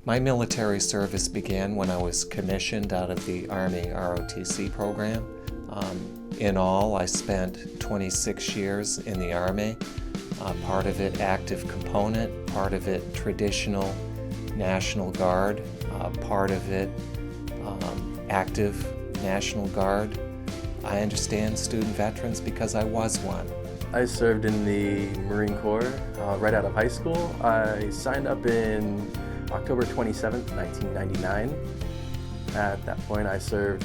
My military service began when I was commissioned out of the Army ROTC program. In all, I spent 26 years in the Army, part of it active component, part of it traditional National Guard, part of it active National Guard. I understand student veterans because I was one. I served in the Marine Corps right out of high school. I signed up in October 27th, 1999. At that point, I served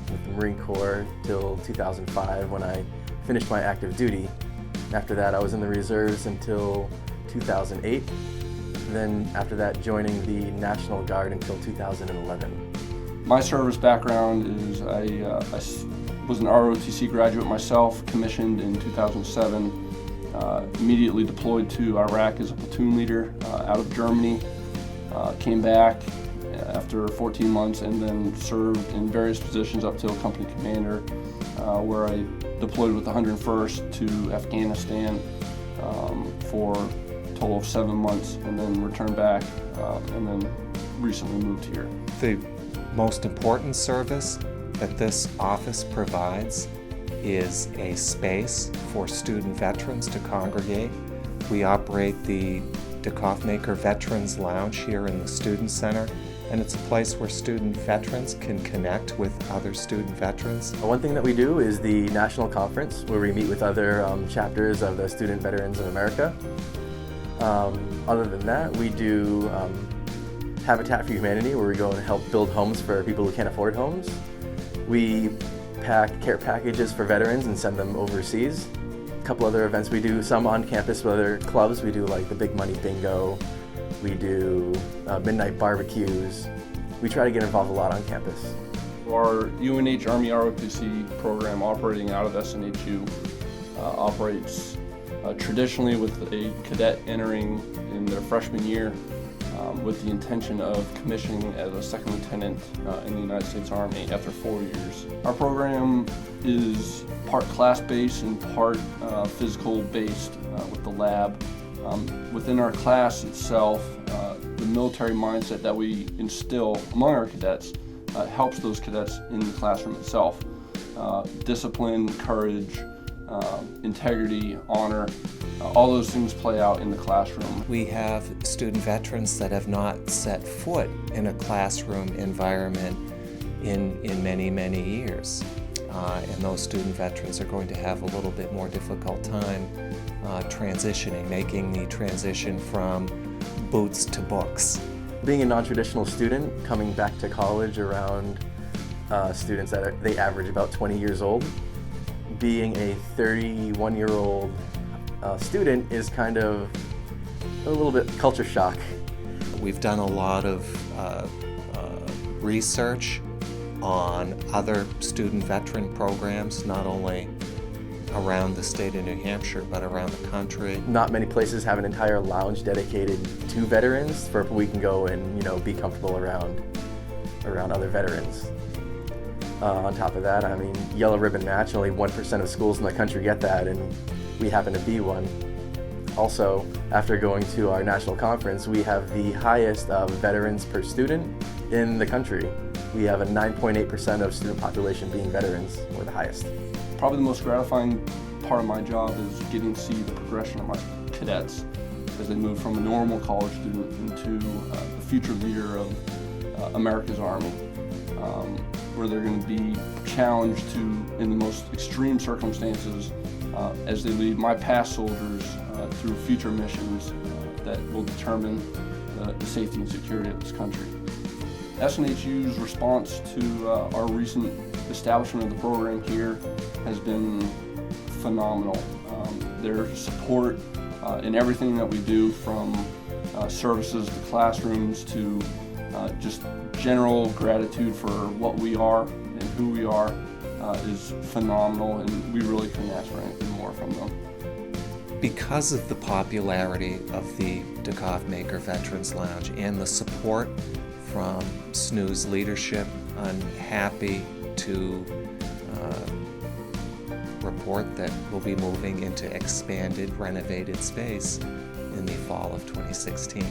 with the Marine Corps till 2005 when I finished my active duty. After that, I was in the reserves until 2008. Then after that, joining the National Guard until 2011. My service background is I was an ROTC graduate myself, commissioned in 2007, immediately deployed to Iraq as a platoon leader out of Germany, came back after 14 months and then served in various positions up to company commander, where I deployed with the 101st to Afghanistan for a total of 7 months and then returned back and then recently moved here. The most important service that this office provides is a space for student veterans to congregate. We operate the de Koffmaker Veterans Lounge here in the Student Center, and it's a place where student veterans can connect with other student veterans. One thing that we do is the National Conference, where we meet with other chapters of the Student Veterans of America. Other than that, we do Habitat for Humanity, where we go and help build homes for people who can't afford homes. We pack care packages for veterans and send them overseas. A couple other events we do, some on campus with other clubs. We do like the Big Money Bingo. We do midnight barbecues. We try to get involved a lot on campus. Our UNH Army ROTC program operating out of SNHU operates traditionally with a cadet entering in their freshman year with the intention of commissioning as a second lieutenant in the United States Army after 4 years. Our program is part class-based and part physical-based with the lab. Within our class itself, the military mindset that we instill among our cadets helps those cadets in the classroom itself. Discipline, courage, integrity, honor, all those things play out in the classroom. We have student veterans that have not set foot in a classroom environment in many, many years. And those student veterans are going to have a little bit more difficult time transitioning, making the transition from boots to books. Being a non-traditional student, coming back to college around students that they average about 20 years old, being a 31-year-old student is kind of a little bit culture shock. We've done a lot of research on other student veteran programs, not only around the state of New Hampshire, but around the country. Not many places have an entire lounge dedicated to veterans where we can go and be comfortable around other veterans. On top of that, yellow ribbon match, only 1% of schools in the country get that, and we happen to be one. Also, after going to our national conference, we have the highest veterans per student in the country. We have a 9.8% of student population being veterans. We're the highest. Probably the most gratifying part of my job is getting to see the progression of my cadets as they move from a normal college student into the future leader of America's Army, where they're going to be challenged to, in the most extreme circumstances, as they lead my past soldiers through future missions that will determine the safety and security of this country. SNHU's response to our recent establishment of the program here has been phenomenal. Their support in everything that we do, from services to classrooms to just general gratitude for what we are and who we are is phenomenal, and we really couldn't ask for anything more from them. Because of the popularity of the de Koffmaker Veterans Lounge and the support from SNHU's leadership, I'm happy to report that we'll be moving into expanded, renovated space in the fall of 2016.